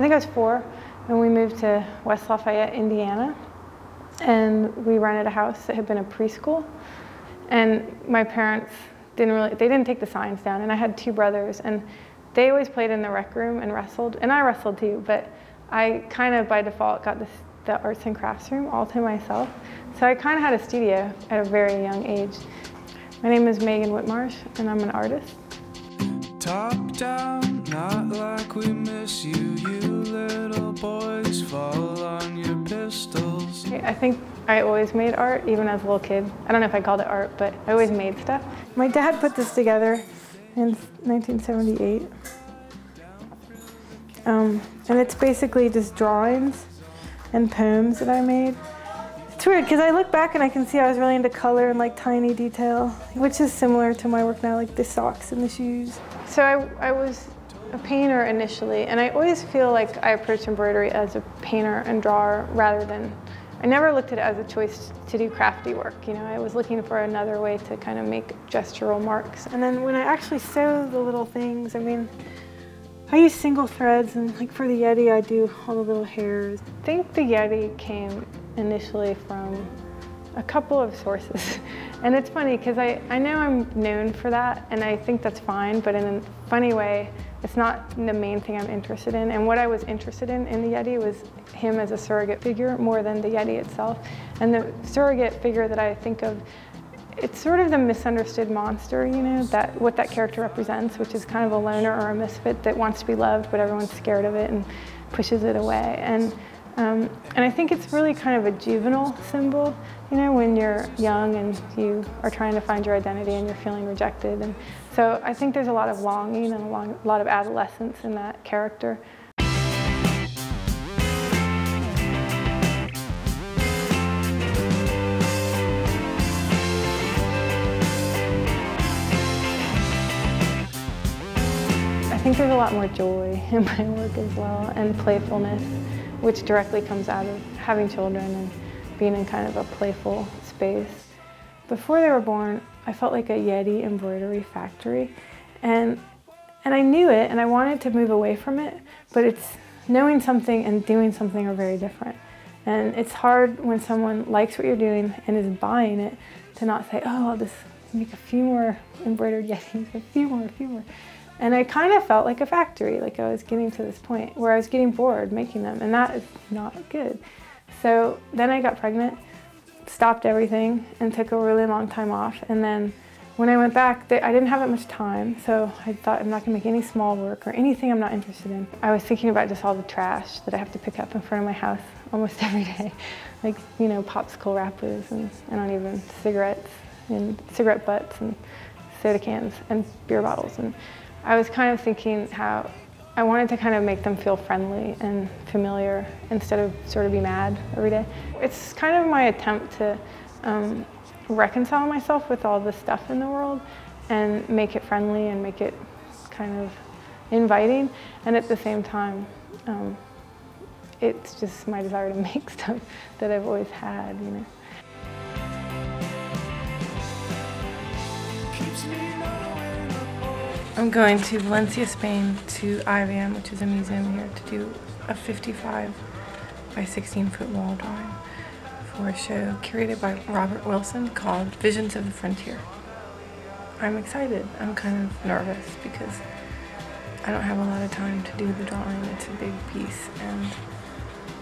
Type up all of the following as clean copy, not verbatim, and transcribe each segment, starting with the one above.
think I was 4, and we moved to West Lafayette, Indiana. And we rented a house that had been a preschool. And my parents didn't take the signs down. And I had 2 brothers, and they always played in the rec room and wrestled. And I wrestled too, but I kind of by default got the arts and crafts room all to myself. So I kind of had a studio at a very young age. My name is Megan Whitmarsh, and I'm an artist. Top down, not like we miss you. You little boys fall on your pistols. I think I always made art, even as a little kid. I don't know if I called it art, but I always made stuff. My dad put this together in 1978. And it's basically just drawings and poems that I made. It's weird, because I look back and I can see I was really into color and like tiny detail, which is similar to my work now, like the socks and the shoes. So I was a painter initially, and I always feel like I approach embroidery as a painter and drawer rather than, I never looked at it as a choice to do crafty work. You know, I was looking for another way to kind of make gestural marks. And then when I actually sew the little things, I mean, I use single threads, and like for the Yeti, I do all the little hairs. I think the Yeti came initially from a couple of sources. And it's funny, because I know I'm known for that, and I think that's fine, but in a funny way, it's not the main thing I'm interested in. And what I was interested in the Yeti was him as a surrogate figure more than the Yeti itself. And the surrogate figure that I think of, it's sort of the misunderstood monster, you know, what that character represents, which is kind of a loner or a misfit that wants to be loved, but everyone's scared of it and pushes it away. And I think it's really kind of a juvenile symbol, you know, when you're young and you are trying to find your identity and you're feeling rejected. And so I think there's a lot of longing and a lot of adolescence in that character. I think there's a lot more joy in my work as well, and playfulness, which directly comes out of having children and being in kind of a playful space. Before they were born, I felt like a Yeti embroidery factory, and I knew it, and I wanted to move away from it, but it's knowing something and doing something are very different. And it's hard when someone likes what you're doing and is buying it to not say, oh, I'll just make a few more embroidered Yetis, a few more. And I kind of felt like a factory, like I was getting to this point where I was getting bored making them, and that is not good. So then I got pregnant, stopped everything, and took a really long time off. And then when I went back, I didn't have that much time, so I thought I'm not gonna make any small work or anything I'm not interested in. I was thinking about just all the trash that I have to pick up in front of my house almost every day. Like, you know, popsicle wrappers, and cigarettes, and cigarette butts, and soda cans, and beer bottles. And I was kind of thinking how I wanted to kind of make them feel friendly and familiar instead of sort of be mad every day. It's kind of my attempt to reconcile myself with all the stuff in the world and make it friendly and make it kind of inviting. And at the same time, it's just my desire to make stuff that I've always had, you know. I'm going to Valencia, Spain, to IVAM, which is a museum here, to do a 55 by 16-foot wall drawing for a show curated by Robert Wilson called Visions of the Frontier. I'm excited. I'm kind of nervous because I don't have a lot of time to do the drawing. It's a big piece, and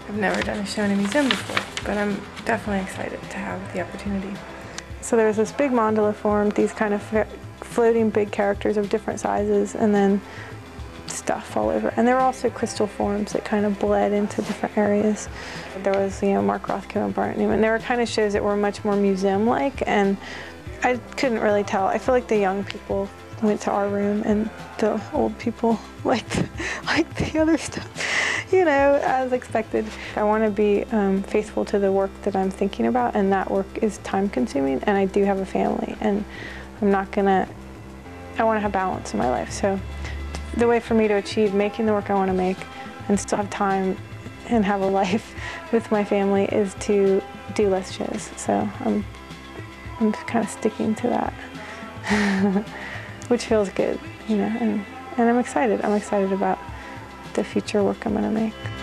I've never done a show in a museum before, but I'm definitely excited to have the opportunity. So there's this big mandala formed, these kind of floating big characters of different sizes, and then stuff all over. And there were also crystal forms that kind of bled into different areas. There was, you know, Mark Rothko and Bart Newman. There were kind of shows that were much more museum-like, and I couldn't really tell. I feel like the young people went to our room, and the old people liked the other stuff, you know, as expected. I want to be faithful to the work that I'm thinking about, and that work is time-consuming, and I do have a family, and I'm not gonna, I want to have balance in my life. So the way for me to achieve making the work I want to make and still have time and have a life with my family is to do less shows. So I'm kind of sticking to that, which feels good, you know, and I'm excited. I'm excited about the future work I'm going to make.